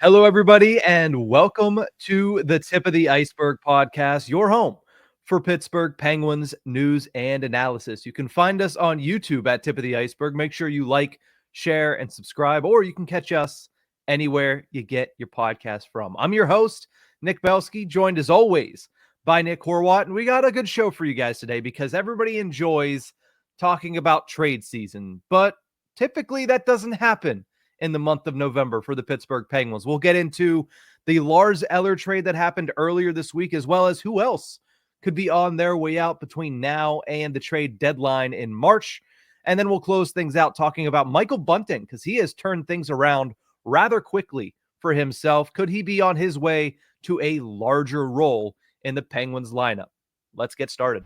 Hello, everybody, and welcome to the Tip of the Ice-Burgh podcast, your home for Pittsburgh Penguins news and analysis. You can find us on YouTube at Tip of the Ice-Burgh. Make sure you like, share, and subscribe, or you can catch us anywhere you get your podcast from. I'm your host, Nick Belsky, joined as always by Nick Horwat, and we got a good show for you guys today because everybody enjoys talking about trade season, but typically that doesn't happen in the month of November for the Pittsburgh Penguins. We'll get into the Lars Eller trade that happened earlier this week, as well as who else could be on their way out between now and the trade deadline in March. And then we'll close things out talking about Michael Bunting, because he has turned things around rather quickly for himself. Could he be on his way to a larger role in the Penguins lineup? Let's get started.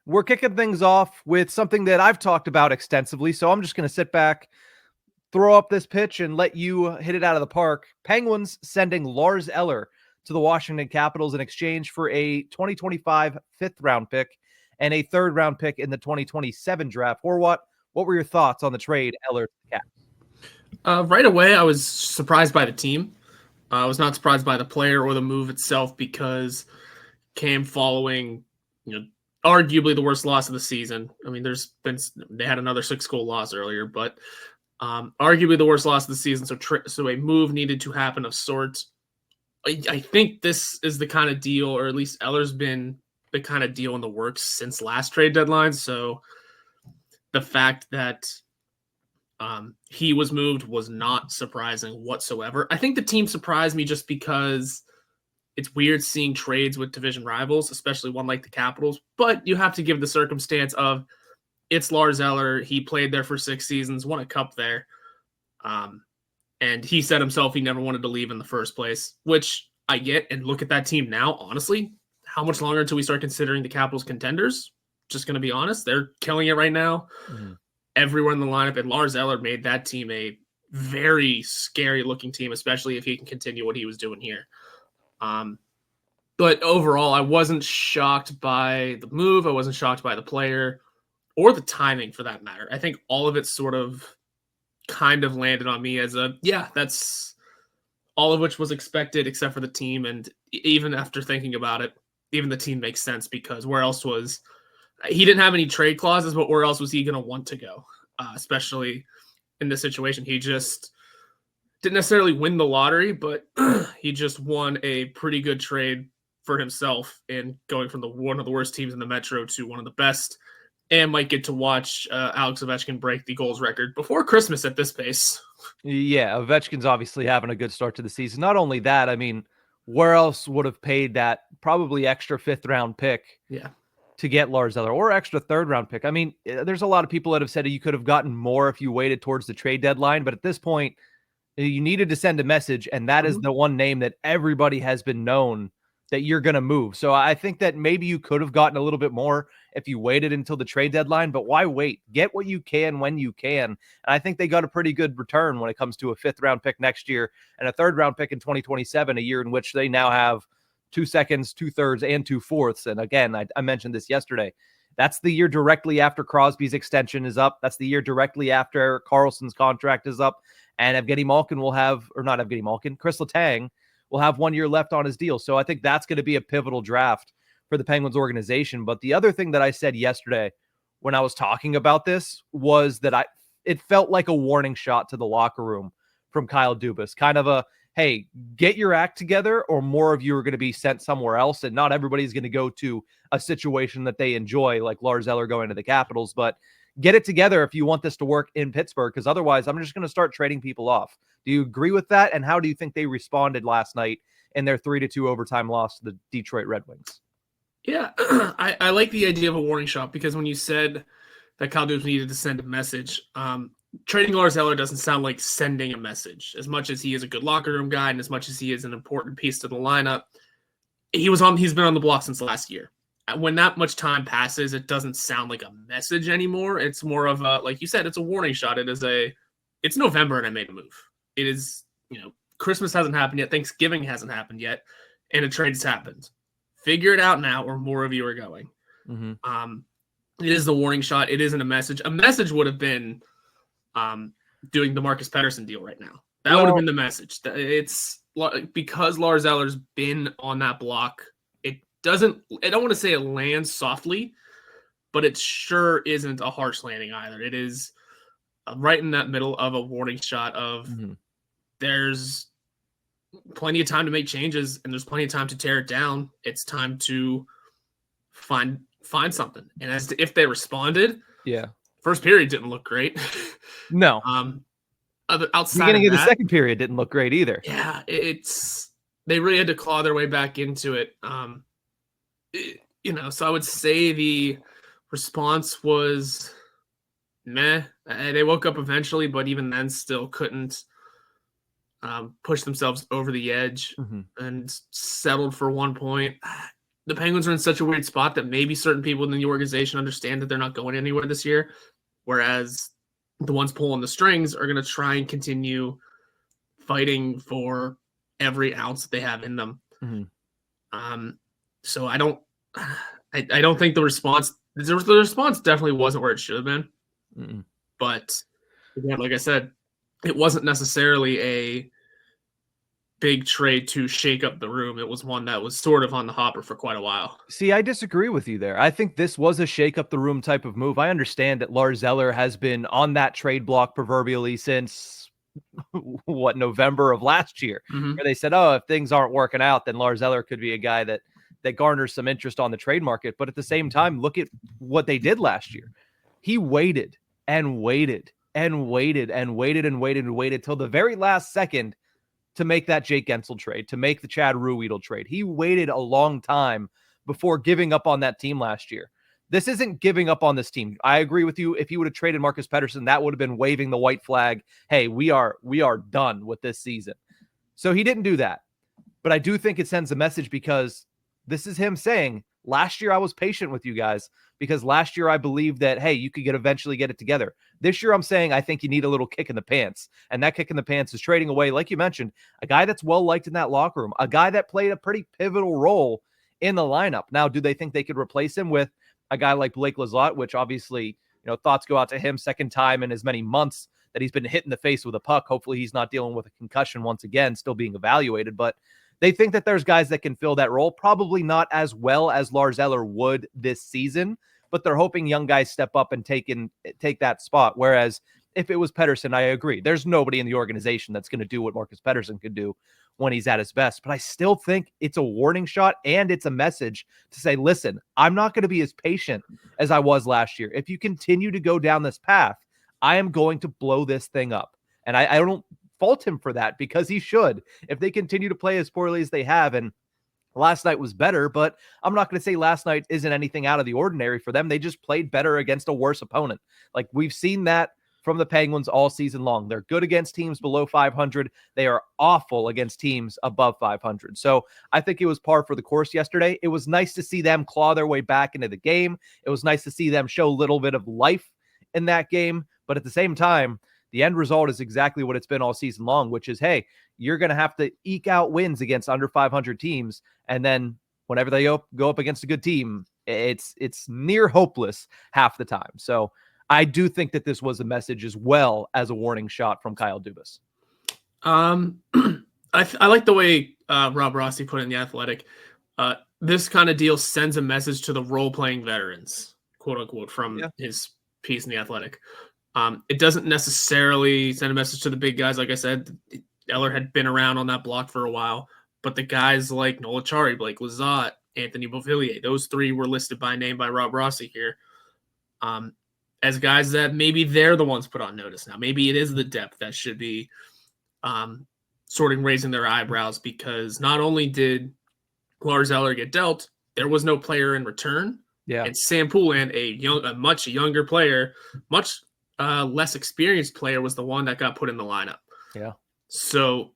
We're kicking things off with something that I've talked about extensively, so I'm just going to sit back, throw up this pitch, and let you hit it out of the park. Penguins sending Lars Eller to the Washington Capitals in exchange for a 2025 fifth-round pick and a third-round pick in the 2027 draft. Horwat, what were your thoughts on the trade Eller to the Caps? Right away, I was surprised by the team. I was not surprised by the player or the move itself because came following, arguably the worst loss of the season. I mean, they had another 6-goal loss earlier, but arguably the worst loss of the season, so a move needed to happen of sorts. I think this is the kind of deal, or at least Eller's been the kind of deal in the works since last trade deadline. So the fact that he was moved was not surprising whatsoever. I think the team surprised me just because it's weird seeing trades with division rivals, especially one like the Capitals. But you have to give the circumstance of it's Lars Eller. He played there for 6 seasons, won a cup there. And he said himself he never wanted to leave in the first place, which I get. And look at that team now, honestly. How much longer until we start considering the Capitals contenders? Just going to be honest. They're killing it right now. Mm-hmm. Everyone in the lineup. And Lars Eller made that team a very scary-looking team, especially if he can continue what he was doing here. But overall, I wasn't shocked by the move. I wasn't shocked by the player, or the timing for that matter. I think all of it sort of kind of landed on me as that's all of which was expected except for the team. And even after thinking about it, even the team makes sense because he didn't have any trade clauses, but where else was he going to want to go? Especially in this situation. He just didn't necessarily win the lottery, but he just won a pretty good trade for himself in going from one of the worst teams in the Metro to one of the best. And might get to watch Alex Ovechkin break the goals record before Christmas at this pace. Yeah, Ovechkin's obviously having a good start to the season. Not only that, I mean, where else would have paid that probably extra 5th-round pick to get Lars Eller, or extra 3rd-round pick? I mean, there's a lot of people that have said you could have gotten more if you waited towards the trade deadline, but at this point, you needed to send a message, and that is the one name that everybody has been known that you're going to move. So I think that maybe you could have gotten a little bit more if you waited until the trade deadline, but why wait? Get what you can when you can. And I think they got a pretty good return when it comes to a 5th-round pick next year and a 3rd-round pick in 2027, a year in which they now have 2 seconds, 2 thirds, and 2 fourths. And again, I mentioned this yesterday. That's the year directly after Crosby's extension is up. That's the year directly after Carlson's contract is up. And Evgeny Malkin will have, or not Evgeny Malkin, Chris Letang will have 1 year left on his deal. So I think that's going to be a pivotal draft for the Penguins organization. But the other thing that I said yesterday when I was talking about this was that it felt like a warning shot to the locker room from Kyle Dubas. Kind of a, hey, get your act together or more of you are going to be sent somewhere else. And not everybody's going to go to a situation that they enjoy, like Lars Eller going to the Capitals. But get it together if you want this to work in Pittsburgh, because otherwise I'm just going to start trading people off. Do you agree with that? And how do you think they responded last night in their 3-2 overtime loss to the Detroit Red Wings? Yeah, I like the idea of a warning shot because when you said that Kyle Dubas needed to send a message, trading Lars Eller doesn't sound like sending a message. As much as he is a good locker room guy and as much as he is an important piece to the lineup, he's been on the block since last year. When that much time passes, it doesn't sound like a message anymore. It's more of a, like you said, it's a warning shot. It's November and I made a move. It is, Christmas hasn't happened yet. Thanksgiving hasn't happened yet. And a trade's happened. Figure it out now or more of you are going. Mm-hmm. It is the warning shot. It isn't a message. A message would have been doing the Marcus Pettersson deal right now. That would have been the message. It's because Lars Eller's been on that block. It doesn't. I don't want to say it lands softly, but it sure isn't a harsh landing either. It is right in that middle of a warning shot of there's plenty of time to make changes and there's plenty of time to tear it down. It's time to find something. And as to if they responded, first period didn't look great. No. Outside beginning of the second period didn't look great either. Yeah, they really had to claw their way back into it. So I would say the response was meh. They woke up eventually, but even then still couldn't push themselves over the edge and settled for 1 point. The Penguins are in such a weird spot that maybe certain people in the organization understand that they're not going anywhere this year, whereas the ones pulling the strings are going to try and continue fighting for every ounce that they have in them. So I don't think the response definitely wasn't where it should have been. But again, like I said, it wasn't necessarily a big trade to shake up the room. It was one that was sort of on the hopper for quite a while. See, I disagree with you there. I think this was a shake up the room type of move. I understand that Lars Eller has been on that trade block proverbially since November of last year, where they said, oh, if things aren't working out, then Lars Eller could be a guy that garners some interest on the trade market. But at the same time, look at what they did last year. He waited and waited and waited and waited and waited and waited till the very last second to make that Jake Gensel trade, to make the Chad Ruhwedel trade. He waited a long time before giving up on that team last year. This isn't giving up on this team. I agree with you. If he would have traded Marcus Pettersson, that would have been waving the white flag. Hey, we are done with this season. So he didn't do that. But I do think it sends a message because this is him saying, last year I was patient with you guys because last year I believed that, hey, you could eventually get it together. This year I'm saying I think you need a little kick in the pants. And that kick in the pants is trading away, like you mentioned, a guy that's well-liked in that locker room, a guy that played a pretty pivotal role in the lineup. Now, do they think they could replace him with a guy like Blake Lizotte, which obviously, thoughts go out to him, second time in as many months that he's been hit in the face with a puck. Hopefully he's not dealing with a concussion once again, still being evaluated. But they think that there's guys that can fill that role, probably not as well as Lars Eller would this season, but they're hoping young guys step up and take that spot. Whereas if it was Pettersson, I agree. There's nobody in the organization that's going to do what Marcus Pettersson could do when he's at his best. But I still think it's a warning shot and it's a message to say, listen, I'm not going to be as patient as I was last year. If you continue to go down this path, I am going to blow this thing up. And I don't fault him for that because he should. If they continue to play as poorly as they have, and last night was better, but I'm not going to say last night isn't anything out of the ordinary for them. They just played better against a worse opponent. Like we've seen that from the Penguins all season long. They're good against teams below 500. They are awful against teams above 500. So I think it was par for the course yesterday. It was nice to see them claw their way back into the game. It was nice to see them show a little bit of life in that game. But at the same time, the end result is exactly what it's been all season long, which is, hey, you're going to have to eke out wins against under 500 teams. And then whenever they go up against a good team, it's near hopeless half the time. So I do think that this was a message as well as a warning shot from Kyle Dubas. I like the way Rob Rossi put it in The Athletic. This kind of deal sends a message to the role-playing veterans, quote unquote, from his piece in The Athletic. It doesn't necessarily send a message to the big guys. Like I said, Eller had been around on that block for a while, but the guys like Noel Acciari, Blake Lizotte, Anthony Beauvillier, those three were listed by name by Rob Rossi here. As guys that maybe they're the ones put on notice now. Maybe it is the depth that should be raising their eyebrows, because not only did Lars Eller get dealt, there was no player in return. Yeah. And Sam Poulin, a much younger player, much less experienced player, was the one that got put in the lineup. Yeah. So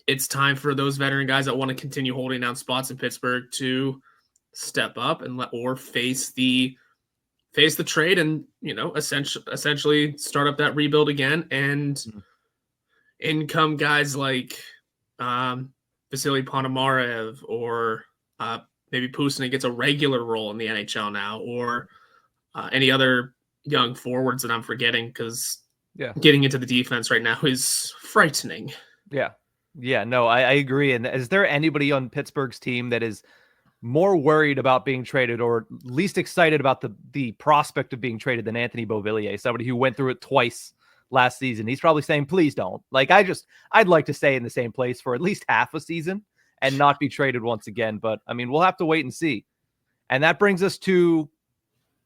it's time for those veteran guys that want to continue holding down spots in Pittsburgh to step up and face the trade and, essentially start up that rebuild again. And in come guys like Vasily Ponomarev, or maybe Pusin gets a regular role in the NHL now, or any other young forwards that I'm forgetting, because getting into the defense right now is frightening. Yeah, no, I agree. And is there anybody on Pittsburgh's team that is more worried about being traded or least excited about the prospect of being traded than Anthony Beauvillier, somebody who went through it twice last season? He's probably saying, please don't. Like, I'd like to stay in the same place for at least half a season and not be traded once again. But I mean, we'll have to wait and see. And that brings us to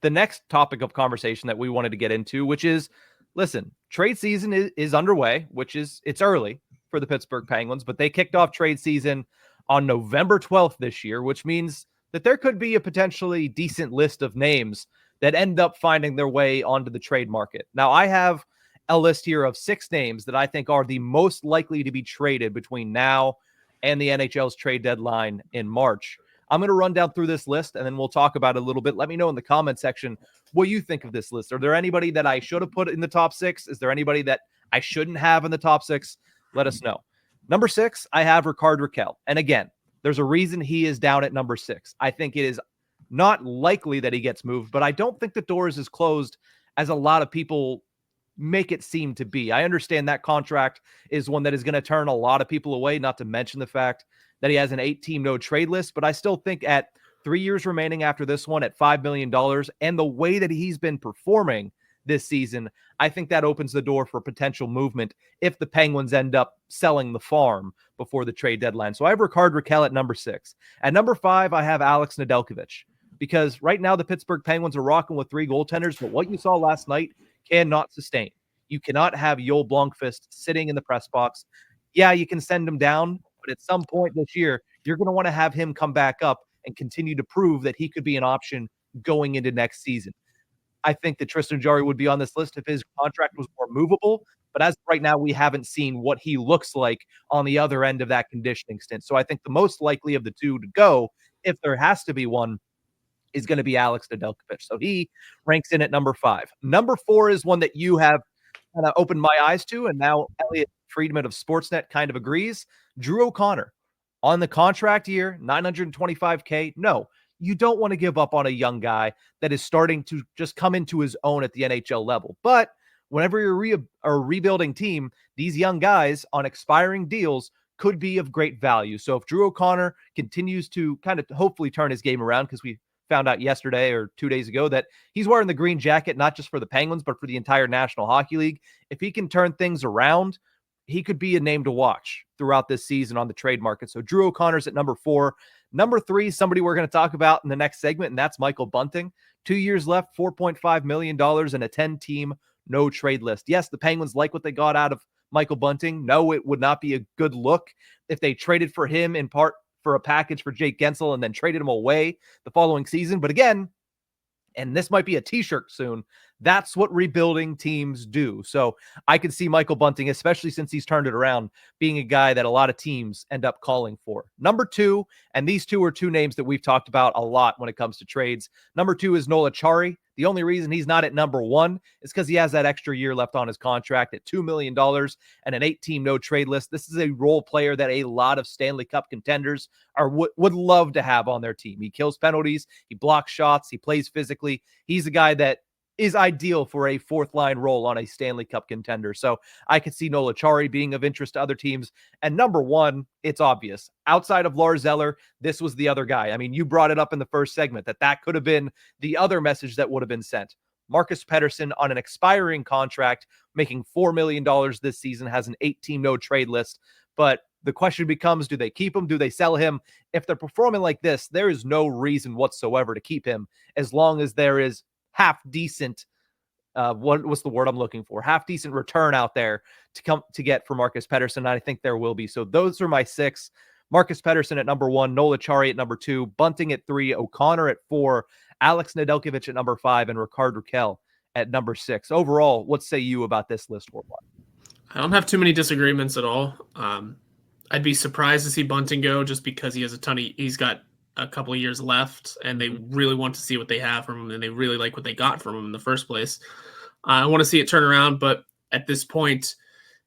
the next topic of conversation that we wanted to get into, which is, listen, trade season is underway, it's early for the Pittsburgh Penguins, but they kicked off trade season on November 12th this year, which means that there could be a potentially decent list of names that end up finding their way onto the trade market. Now, I have a list here of 6 names that I think are the most likely to be traded between now and the NHL's trade deadline in March. I'm going to run down through this list, and then we'll talk about it a little bit. Let me know in the comment section what you think of this list. Are there anybody that I should have put in the top 6? Is there anybody that I shouldn't have in the top 6? Let us know. Number 6, I have Rickard Rakell. And again, there's a reason he is down at number 6. I think it is not likely that he gets moved, but I don't think the door is as closed as a lot of people make it seem to be. I understand that contract is one that is going to turn a lot of people away, not to mention the fact that he has an 8-team no-trade list, but I still think at 3 years remaining after this one at $5 million and the way that he's been performing this season, I think that opens the door for potential movement if the Penguins end up selling the farm before the trade deadline. So I have Rickard Rakell at number 6. At number 5, I have Alex Nedeljkovic, because right now the Pittsburgh Penguins are rocking with 3 goaltenders, but what you saw last night cannot sustain. You cannot have Joel Blomqvist sitting in the press box. Yeah, you can send him down, but at some point this year, you're going to want to have him come back up and continue to prove that he could be an option going into next season. I think that Tristan Jarry would be on this list if his contract was more movable, but as of right now, we haven't seen what he looks like on the other end of that conditioning stint. So I think the most likely of the two to go, if there has to be one, is going to be Alex Nedeljkovic. So he ranks in at number 5. Number 4 is one that you have kind of opened my eyes to, and now Elliot Friedman of Sportsnet kind of agrees. Drew O'Connor on the contract year, $925K. No, you don't want to give up on a young guy that is starting to just come into his own at the NHL level. But whenever you're a rebuilding team, these young guys on expiring deals could be of great value. So if Drew O'Connor continues to kind of hopefully turn his game around, because we found out yesterday or 2 days ago that he's wearing the green jacket, not just for the Penguins, but for the entire National Hockey League. If he can turn things around, he could be a name to watch throughout this season on the trade market. So Drew O'Connor's at number 4. Number 3, somebody we're going to talk about in the next segment, and that's Michael Bunting. 2 years left, $4.5 million, and a 10-team no-trade list. Yes, the Penguins like what they got out of Michael Bunting. No, it would not be a good look if they traded for him in part for a package for Jake Gensel and then traded him away the following season. But again, and this might be a t-shirt soon, that's what rebuilding teams do. So I could see Michael Bunting, especially since he's turned it around, being a guy that a lot of teams end up calling for. Number 2, and these two are 2 names that we've talked about a lot when it comes to trades. Number 2 is Noel Acciari. The only reason he's not at number 1 is because he has that extra year left on his contract at $2 million and an 8-team no-trade list. This is a role player that a lot of Stanley Cup contenders would love to have on their team. He kills penalties. He blocks shots. He plays physically. He's a guy that is ideal for a 4th-line role on a Stanley Cup contender. So I could see Noel Acciari being of interest to other teams. And number 1, it's obvious. Outside of Lars Eller, this was the other guy. I mean, you brought it up in the first segment that could have been the other message that would have been sent. Marcus Pettersson on an expiring contract, making $4 million this season, has an 8-team no-trade list. But the question becomes, do they keep him? Do they sell him? If they're performing like this, there is no reason whatsoever to keep him as long as there is half decent, what's the word I'm looking for? Half decent return out there to get for Marcus Pettersson. And I think there will be. So those are my 6. Marcus Pettersson at number 1, Noel Acciari at number 2, Bunting at 3, O'Connor at 4, Alex Nedeljkovic at number 5, and Rickard Rakell at number 6. Overall, what say you about this list, Worldwide? I don't have too many disagreements at all. I'd be surprised to see Bunting go just because he has he's got a couple of years left, and they really want to see what they have from him, and they really like what they got from him in the first place. I want to see it turn around, but at this point,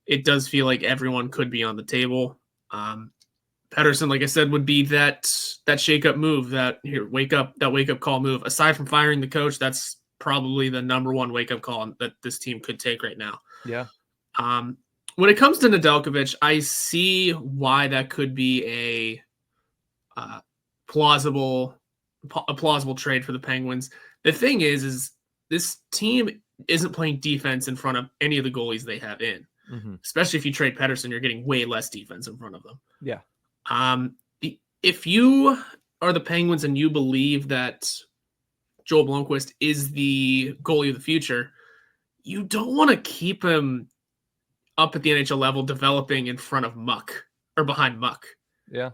it does feel like everyone could be on the table. Pettersson, like I said, would be that shake-up move, that wake-up call move. Aside from firing the coach, that's probably the number one wake-up call that this team could take right now. Yeah. When it comes to Nedeljkovic, I see why that could be a plausible trade for the Penguins. The thing is this team isn't playing defense in front of any of the goalies they have in. Mm-hmm. Especially if you trade Pettersson, you're getting way less defense in front of them. Yeah. If you are the Penguins and you believe that Joel Blomqvist is the goalie of the future, you don't want to keep him up at the NHL level developing in front of muck or behind muck. Yeah.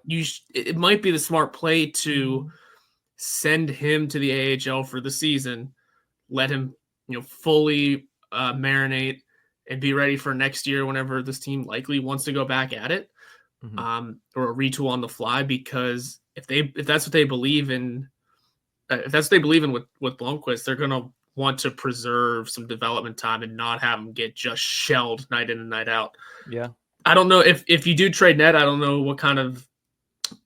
It might be the smart play to send him to the AHL for the season, let him fully marinate and be ready for next year whenever this team likely wants to go back at it, or retool on the fly. Because if that's what they believe in, with Blomqvist, they're going to want to preserve some development time and not have him get just shelled night in and night out. Yeah. I don't know if you do trade Ned, I don't know what kind of,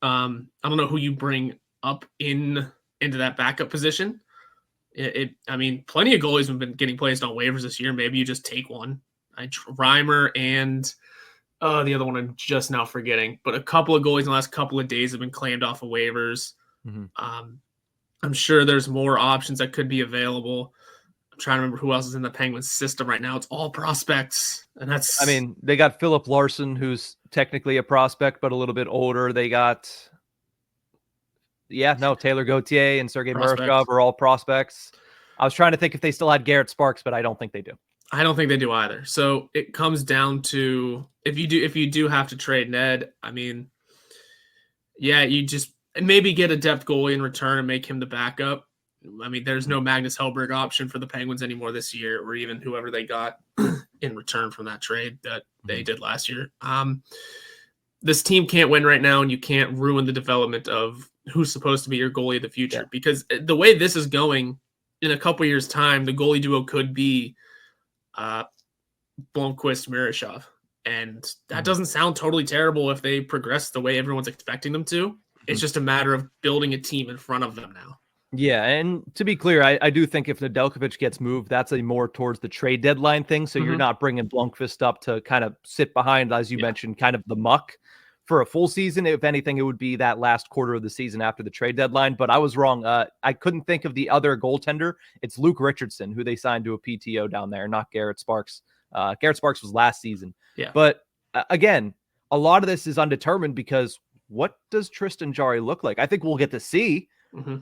I don't know who you bring up into that backup position. I mean, plenty of goalies have been getting placed on waivers this year. Maybe you just take one. Reimer and the other one I'm just now forgetting, but a couple of goalies in the last couple of days have been claimed off of waivers. I'm sure there's more options that could be available. I'm trying to remember who else is in the Penguins system right now. It's all prospects, and that's. I mean, they got Philip Larson, who's technically a prospect, but a little bit older. They got, Taylor Gauthier and Sergei Murashov are all prospects. I was trying to think if they still had Garrett Sparks, but I don't think they do. I don't think they do either. So it comes down to if you do have to trade Ned, I mean, you just maybe get a depth goalie in return and make him the backup. I mean, there's no Magnus Hellberg option for the Penguins anymore this year, or even whoever they got in return from that trade that they did last year. This team can't win right now, and you can't ruin the development of who's supposed to be your goalie of the future. Because the way this is going, in a couple years' time, the goalie duo could be Blomqvist-Murashov. And that doesn't sound totally terrible if they progress the way everyone's expecting them to. It's just a matter of building a team in front of them now. Yeah, and to be clear, I do think if Nedeljkovic gets moved, that's a more towards the trade deadline thing. So you're not bringing Blomqvist up to kind of sit behind, as you mentioned, kind of the muck for a full season. If anything, it would be that last quarter of the season after the trade deadline. But I was wrong. I couldn't think of the other goaltender. It's Luke Richardson, who they signed to a PTO down there, not Garrett Sparks. Garrett Sparks was last season. Yeah. But again, a lot of this is undetermined because what does Tristan Jarry look like? I think we'll get to see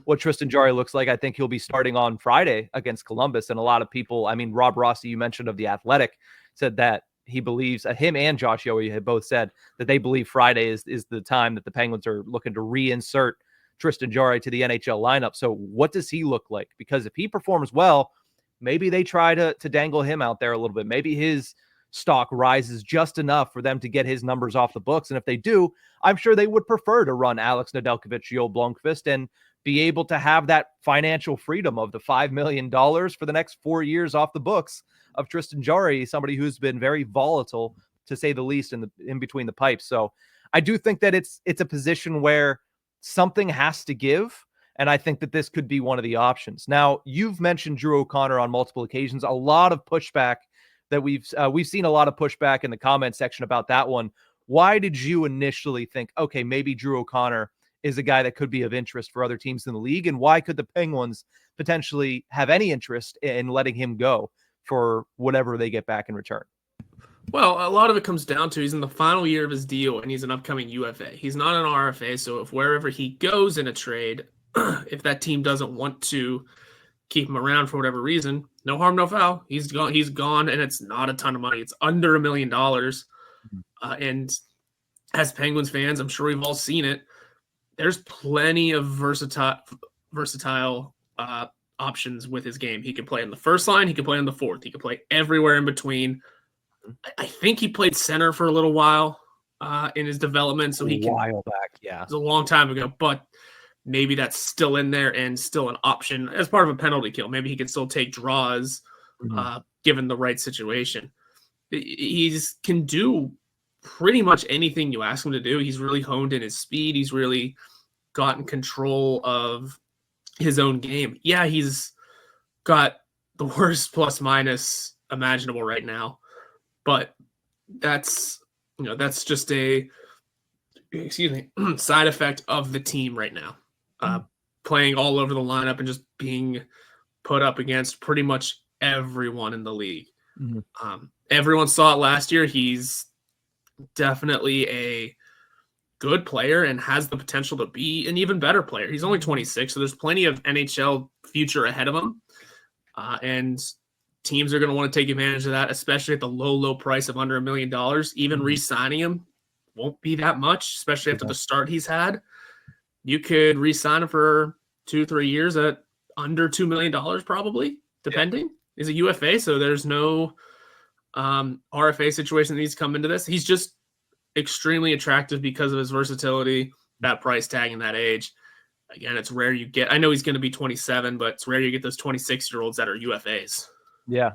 what Tristan Jarry looks like. I think he'll be starting on Friday against Columbus. And a lot of people, I mean, Rob Rossi, you mentioned of The Athletic, said that he believes, him and Josh Yohe had both said that they believe Friday is the time that the Penguins are looking to reinsert Tristan Jarry to the NHL lineup. So what does he look like? Because if he performs well, maybe they try to dangle him out there a little bit. Maybe his stock rises just enough for them to get his numbers off the books. And if they do, I'm sure they would prefer to run Alex Nedeljkovic, Joel Blomqvist, and be able to have that financial freedom of the $5 million for the next 4 years off the books of Tristan Jarry, somebody who's been very volatile, to say the least, in between the pipes. So I do think that it's a position where something has to give, and I think that this could be one of the options. Now, you've mentioned Drew O'Connor on multiple occasions. A lot of pushback that we've seen a lot of pushback in the comment section about that one. Why did you initially think, okay, maybe Drew O'Connor is a guy that could be of interest for other teams in the league? And why could the Penguins potentially have any interest in letting him go for whatever they get back in return? Well, a lot of it comes down to he's in the final year of his deal and he's an upcoming UFA. He's not an RFA, so if wherever he goes in a trade, if that team doesn't want to keep him around for whatever reason, no harm, no foul. He's gone, and it's not a ton of money. It's under $1 million. And as Penguins fans, I'm sure we've all seen it. There's plenty of versatile options with his game. He can play in the first line. He can play in the fourth. He can play everywhere in between. I think he played center for a little while in his development. So a while back, yeah. It was a long time ago, but maybe that's still in there and still an option as part of a penalty kill. Maybe he can still take draws given the right situation. He can do pretty much anything you ask him to do. He's really honed in his speed. He's really gotten control of his own game. Yeah, he's got the worst plus minus imaginable right now. But that's just a side effect of the team right now. Playing all over the lineup and just being put up against pretty much everyone in the league. Everyone saw it last year. He's definitely a good player and has the potential to be an even better player. He's only 26, so there's plenty of NHL future ahead of him. And teams are going to want to take advantage of that, especially at the low price of under $1 million. Even re-signing him won't be that much, especially after the start he's had. You could re-sign him for 2-3 years at under $2 million, probably, depending. He's a UFA, so there's no RFA situation that needs to come into this. He's just extremely attractive because of his versatility, that price tag, and that age. Again, it's rare you get. I know he's going to be 27, but it's rare you get those 26-year-olds that are UFAs. Yeah.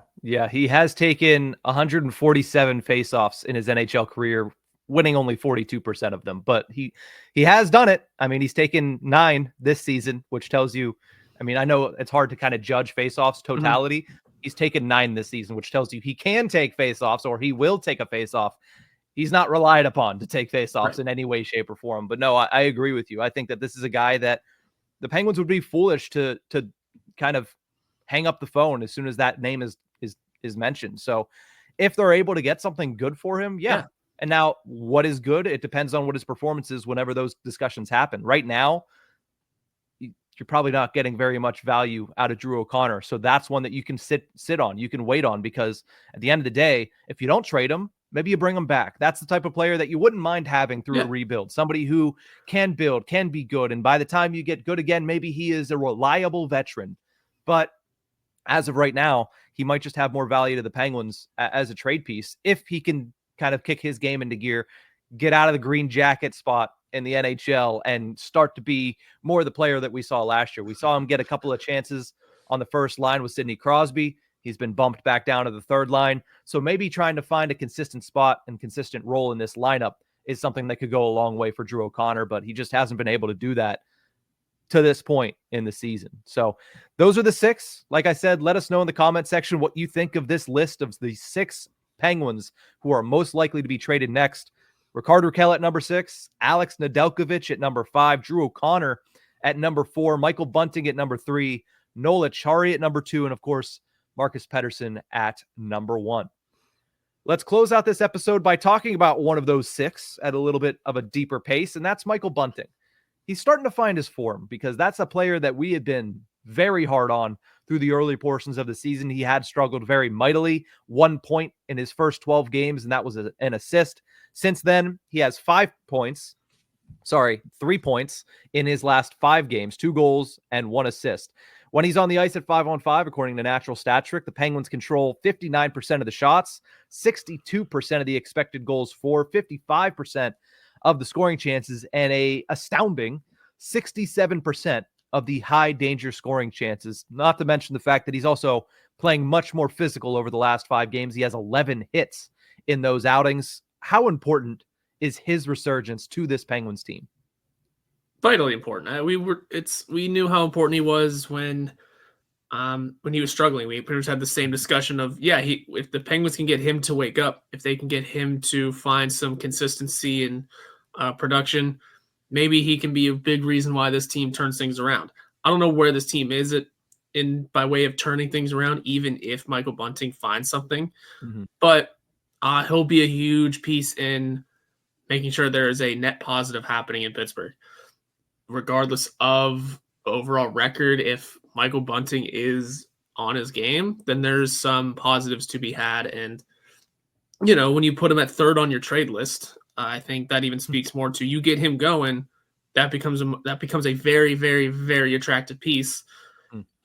He has taken 147 faceoffs in his NHL career, winning only 42% of them. But he has done it. I mean, he's taken 9 this season, which tells you. I mean, I know it's hard to kind of judge faceoffs totality. He's taken 9 this season, which tells you he can take faceoffs or he will take a faceoff. He's not relied upon to take faceoffs in any way, shape, or form. But no, I agree with you. I think that this is a guy that the Penguins would be foolish to kind of hang up the phone as soon as that name is mentioned. So if they're able to get something good for him, yeah. And now what is good? It depends on what his performance is whenever those discussions happen. Right now, you're probably not getting very much value out of Drew O'Connor. So that's one that you can sit on, you can wait on, because at the end of the day, if you don't trade him, maybe you bring him back. That's the type of player that you wouldn't mind having through a rebuild. Somebody who can build, can be good. And by the time you get good again, maybe he is a reliable veteran. But as of right now, he might just have more value to the Penguins as a trade piece if he can kind of kick his game into gear, get out of the green jacket spot in the NHL and start to be more the player that we saw last year. We saw him get a couple of chances on the first line with Sidney Crosby. He's been bumped back down to the third line. So maybe trying to find a consistent spot and consistent role in this lineup is something that could go a long way for Drew O'Connor, but he just hasn't been able to do that to this point in the season. So those are the 6. Like I said, let us know in the comment section what you think of this list of the 6 Penguins who are most likely to be traded next. Rickard Rakell at number 6, Alex Nedeljkovic at number 5, Drew O'Connor at number 4, Michael Bunting at number 3, Nola Chari at number 2, and of course, Marcus Pettersson at number 1. Let's close out this episode by talking about one of those 6 at a little bit of a deeper pace, and that's Michael Bunting. He's starting to find his form because that's a player that we had been very hard on through the early portions of the season. He had struggled very mightily, 1 point in his first 12 games, and that was an assist. Since then, he has 3 points in his last 5 games, 2 goals and 1 assist. When he's on the ice at 5-on-5, according to Natural Stat Trick, the Penguins control 59% of the shots, 62% of the expected goals for, 55% of the scoring chances, and a astounding 67% of the high danger scoring chances, not to mention the fact that he's also playing much more physical over the last 5 games. He has 11 hits in those outings. How important is his resurgence to this Penguins team? Vitally important. We knew how important he was when he was struggling. We pretty much had the same discussion of, if the Penguins can get him to wake up, if they can get him to find some consistency in production, maybe he can be a big reason why this team turns things around. I don't know where this team is by way of turning things around, even if Michael Bunting finds something. But he'll be a huge piece in making sure there is a net positive happening in Pittsburgh. Regardless of overall record, if Michael Bunting is on his game, then there's some positives to be had. And, when you put him at 3rd on your trade list, I think that even speaks more to you get him going. That becomes a very, very, very attractive piece.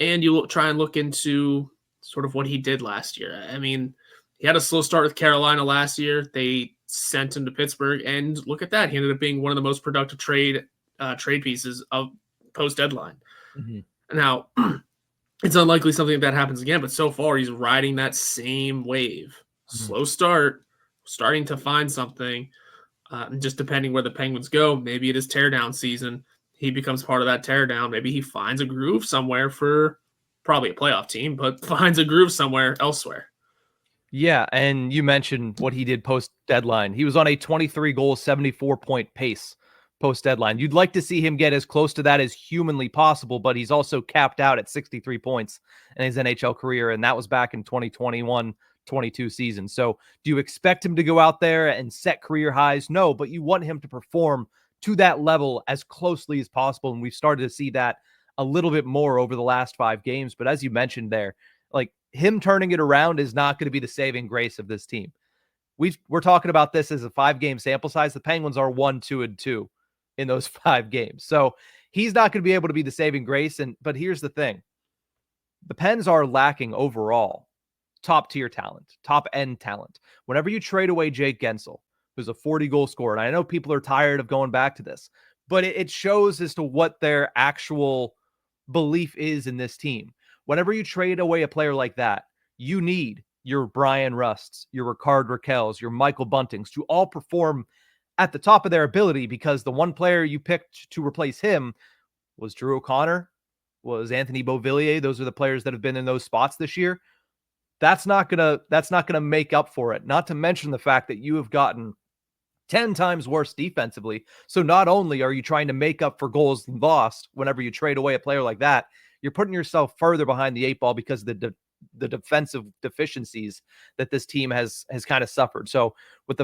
And you try and look into sort of what he did last year. I mean, he had a slow start with Carolina last year. They sent him to Pittsburgh, and look at that. He ended up being one of the most productive trade pieces of post-deadline. Now, it's unlikely something like that happens again, but so far he's riding that same wave. Slow start, starting to find something. Just depending where the Penguins go, maybe it is teardown season. He becomes part of that teardown. Maybe he finds a groove somewhere for probably a playoff team, but finds a groove somewhere elsewhere. Yeah, and you mentioned what he did post-deadline. He was on a 23-goal, 74-point pace post-deadline. You'd like to see him get as close to that as humanly possible, but he's also capped out at 63 points in his NHL career, and that was back in 2021-22 season. So do you expect him to go out there and set career highs? No, but you want him to perform to that level as closely as possible, and we've started to see that a little bit more over the last 5 games. But as you mentioned there, like, him turning it around is not going to be the saving grace of this team. We're talking about this as a 5-game sample size. The Penguins are 1-2-2 in those 5 games. So he's not going to be able to be the saving grace. But here's the thing. The Pens are lacking overall top tier talent, top end talent. Whenever you trade away Jake Gensel, who's a 40-goal scorer, and I know people are tired of going back to this, but it shows as to what their actual belief is in this team. Whenever you trade away a player like that, you need your Brian Rusts, your Ricard Raquels, your Michael Buntings to all perform at the top of their ability, because the one player you picked to replace him was Drew O'Connor, was Anthony Beauvillier. Those are the players that have been in those spots this year. That's not gonna make up for it. Not to mention the fact that you have gotten 10 times worse defensively. So not only are you trying to make up for goals lost whenever you trade away a player like that, you're putting yourself further behind the 8 ball because of the defensive deficiencies that this team has kind of suffered. So with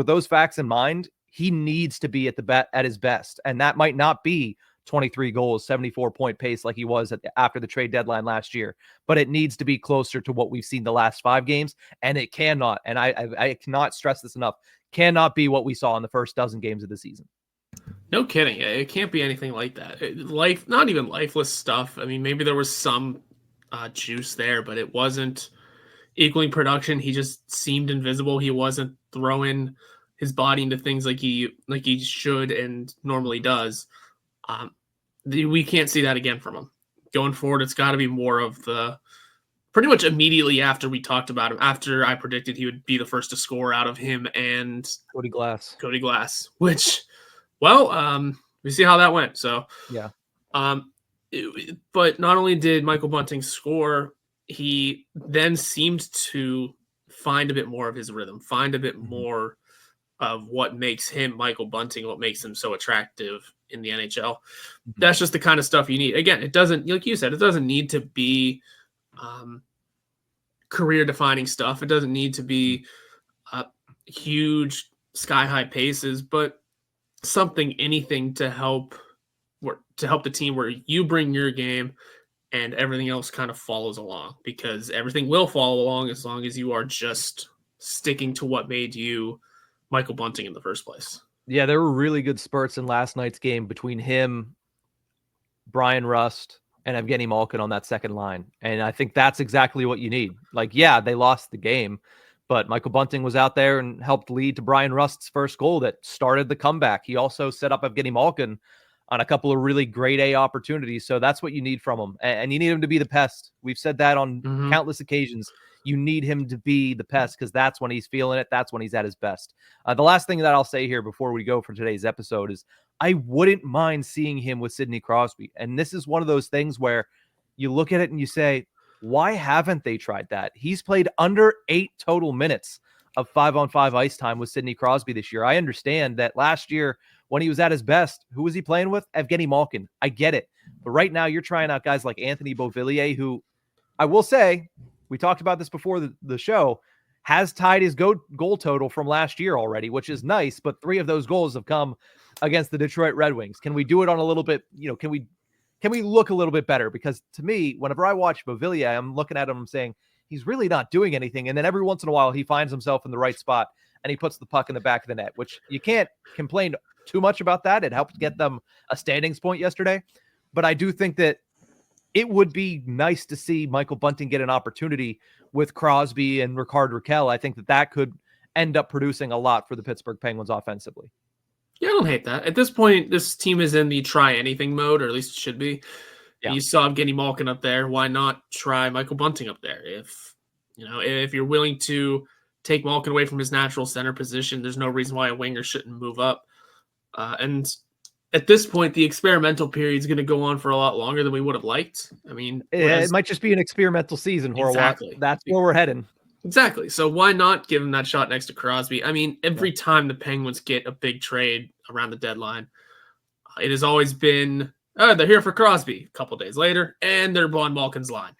those facts in mind, he needs to be at his best, and that might not be 23 goals, 74-point pace like he was after the trade deadline last year, but it needs to be closer to what we've seen the last 5 games, and it cannot, and I cannot stress this enough, cannot be what we saw in the first dozen games of the season. No kidding. It can't be anything like that. Not even lifeless stuff. I mean, maybe there was some juice there, but it wasn't equaling production. He just seemed invisible. He wasn't throwing his body into things like he should and normally does. We can't see that again from him. Going forward, it's got to be more of the pretty much immediately after we talked about him, after I predicted he would be the first to score out of him and Cody Glass, which, well, we see how that went. So, yeah. But not only did Michael Bunting score, he then seemed to find a bit more of his rhythm, find a bit more of what makes him Michael Bunting, what makes him so attractive in the NHL. That's just the kind of stuff you need. Again, it doesn't, like you said, it doesn't need to be career-defining stuff. It doesn't need to be huge sky-high paces, but anything to help the team where you bring your game and everything else kind of follows along, because everything will follow along as long as you are just sticking to what made you Michael Bunting in the first place. Yeah, there were really good spurts in last night's game between him, Brian Rust, and Evgeny Malkin on that second line. And I think that's exactly what you need. Like, yeah, they lost the game, but Michael Bunting was out there and helped lead to Brian Rust's first goal that started the comeback. He also set up Evgeny Malkin on a couple of really grade A opportunities. So that's what you need from him. And you need him to be the pest. We've said that on countless occasions. You need him to be the pest, because that's when he's feeling it. That's when he's at his best. The last thing that I'll say here before we go for today's episode is I wouldn't mind seeing him with Sidney Crosby. And this is one of those things where you look at it and you say, why haven't they tried that? He's played under 8 total minutes of 5-on-5 ice time with Sidney Crosby this year. I understand that last year when he was at his best, who was he playing with? Evgeny Malkin. I get it. But right now you're trying out guys like Anthony Beauvillier, who I will say, we talked about this before the show, has tied his goal total from last year already, which is nice, but 3 of those goals have come against the Detroit Red Wings. Can we do it on a little bit, can we look a little bit better? Because to me, whenever I watch Beauvillier, I'm looking at him and saying, he's really not doing anything. And then every once in a while, he finds himself in the right spot and he puts the puck in the back of the net, which you can't complain too much about that. It helped get them a standings point yesterday. But I do think that it would be nice to see Michael Bunting get an opportunity with Crosby and Ricard Raquel. I think that could end up producing a lot for the Pittsburgh Penguins offensively. Yeah, I don't hate that. At this point, this team is in the try anything mode, or at least it should be. Yeah. You saw Evgeny Malkin up there. Why not try Michael Bunting up there? If you're willing to take Malkin away from his natural center position, there's no reason why a winger shouldn't move up. And at this point, the experimental period is going to go on for a lot longer than we would have liked. I mean, it might just be an experimental season, Horwat. Exactly. That's where we're heading. Exactly. So why not give him that shot next to Crosby? I mean, every time the Penguins get a big trade around the deadline, it has always been, they're here for Crosby. A couple days later, and they're on Malkin's line.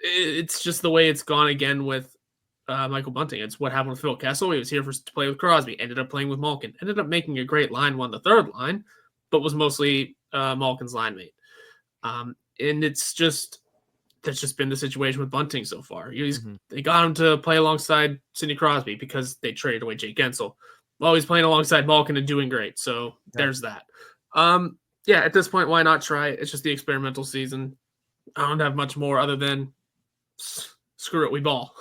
It's just the way it's gone again with Michael Bunting. It's what happened with Phil Kessel. He was here to play with Crosby, ended up playing with Malkin, ended up making a great line, won the third line, but was mostly Malkin's line mate. And it's just, that's just been the situation with Bunting so far. They got him to play alongside Sidney Crosby because they traded away Jake Gensel. Well, he's playing alongside Malkin and doing great. So there's that. At this point, why not try it? It's just the experimental season. I don't have much more other than screw it, we ball.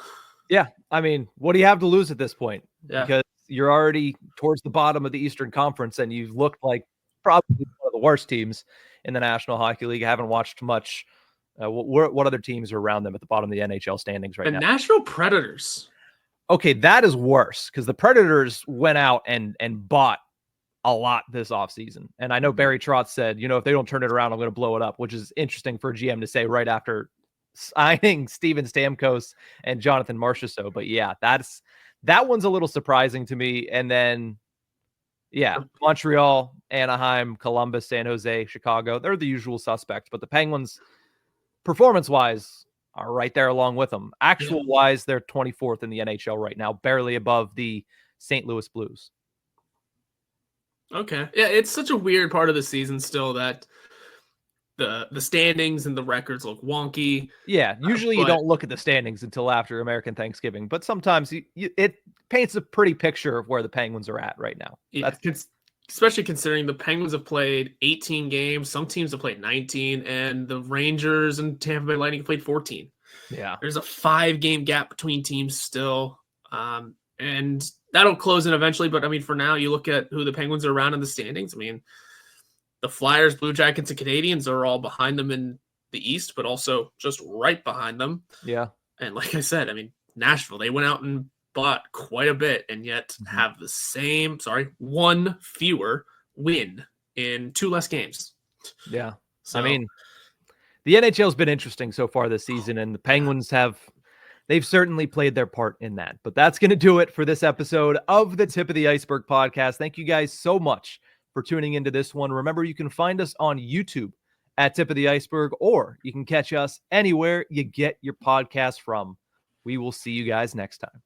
Yeah, I mean, what do you have to lose at this point? Yeah. Because you're already towards the bottom of the Eastern Conference, and you've looked like probably one of the worst teams in the National Hockey League. I haven't watched much. What other teams are around them at the bottom of the NHL standings right now? The Nashville Predators. Okay, that is worse because the Predators went out and bought a lot this offseason. And I know Barry Trotz said, if they don't turn it around, I'm going to blow it up, which is interesting for a GM to say right after signing Steven Stamkos and Jonathan Marchessault. But yeah, that one's a little surprising to me. And then, Montreal, Anaheim, Columbus, San Jose, Chicago, they're the usual suspects. But the Penguins, performance-wise, are right there along with them. Actual-wise, they're 24th in the NHL right now, barely above the St. Louis Blues. Okay. Yeah, it's such a weird part of the season still that the standings and the records look wonky. Yeah, usually you don't look at the standings until after American Thanksgiving, but sometimes it paints a pretty picture of where the Penguins are at right now. Yeah, especially considering the Penguins have played 18 games. Some teams have played 19, and the Rangers and Tampa Bay Lightning have played 14. Yeah. There's a 5-game gap between teams still. And that'll close in eventually. But, I mean, for now, you look at who the Penguins are around in the standings. I mean, the Flyers, Blue Jackets, and Canadians are all behind them in the East, but also just right behind them. Yeah. And like I said, I mean, Nashville, they went out and bought quite a bit and yet have one fewer win in 2 less games. Yeah. So, I mean, the NHL's been interesting so far this season, and the Penguins they've certainly played their part in that. But that's going to do it for this episode of the Tip of the Ice-Burgh podcast. Thank you guys so much for tuning into this one. Remember, you can find us on YouTube at Tip of the Ice-Burgh, or you can catch us anywhere you get your podcast from. We will see you guys next time.